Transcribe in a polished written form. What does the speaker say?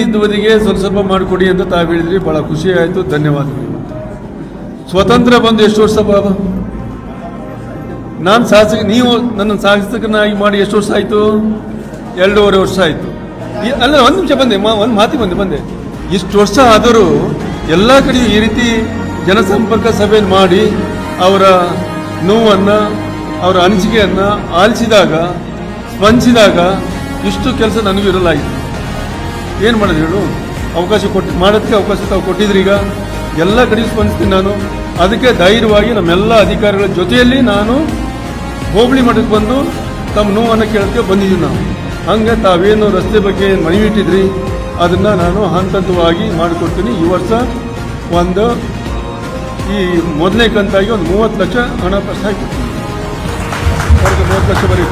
ಇದ್ದವರಿಗೆ ಸ್ವಲ್ಪ ಮಾಡಿಕೊಡಿ ಅಂತ ತಾವು ಹೇಳಿದ್ರಿ. ಬಹಳ ಖುಷಿ ಆಯಿತು, ಧನ್ಯವಾದಗಳು. ಸ್ವತಂತ್ರ ಬಂದು ಎಷ್ಟು ವರ್ಷ ಬಾಬಾ? ನಾನು ಶಾಸಕ, ನೀವು ನನ್ನ ಶಾಸಕನಾಗಿ ಮಾಡಿ ಎಷ್ಟು ವರ್ಷ ಆಯಿತು? 2.5 ವರ್ಷ ಆಯಿತು. ಅಲ್ಲ, ಒಂದು ನಿಮಿಷ ಬಂದೆ, ಒಂದು ಮಾತಿ ಬಂದೆ. ಇಷ್ಟು ವರ್ಷ ಆದರೂ ಎಲ್ಲ ಕಡೆ ಈ ರೀತಿ ಜನಸಂಪರ್ಕ ಸಭೆಯನ್ನು ಮಾಡಿ ಅವರ ನೋವನ್ನು, ಅವರ ಅನಿಸಿಕೆಯನ್ನು ಆಲಿಸಿದಾಗ, ಸ್ಪಂದಿಸಿದಾಗ ಇಷ್ಟು ಕೆಲಸ ನನಗೂ ಇರಲಾಯಿತು. ಏನು ಮಾಡೋದು ಹೇಳು? ಅವಕಾಶ ಮಾಡೋದಕ್ಕೆ ಅವಕಾಶ ತಾವು ಕೊಟ್ಟಿದ್ರಿ. ಈಗ ಎಲ್ಲ ಕಡೆ ಸ್ಪಂದಿಸ್ತೀನಿ ನಾನು. ಅದಕ್ಕೆ ಧೈರ್ಯವಾಗಿ ನಮ್ಮೆಲ್ಲ ಅಧಿಕಾರಿಗಳ ಜೊತೆಯಲ್ಲಿ ನಾನು ಹೋಬಳಿ ಮಠಕ್ಕೆ ಬಂದು ತಮ್ಮ ನೋವನ್ನು ಕೇಳೋಕ್ಕೆ ಬಂದಿದ್ದೀವಿ ನಾವು. ಹಂಗೆ ತಾವೇನು ರಸ್ತೆ ಬಗ್ಗೆ ಮನವಿ ಇಟ್ಟಿದ್ರಿ ಅದನ್ನು ನಾನು ಹಂತವಾಗಿ ಮಾಡಿಕೊಡ್ತೀನಿ. ಈ ವರ್ಷ ಈ ಮೊದಲನೇ ಕಂತಾಗಿ 30 ಲಕ್ಷ ಹಣ ಫಸ್ಟ್ ಹಾಕಿಕೊಡ್ತೀನಿ. ಅವ್ರಿಗೆ 30 ಲಕ್ಷ ಬರೀ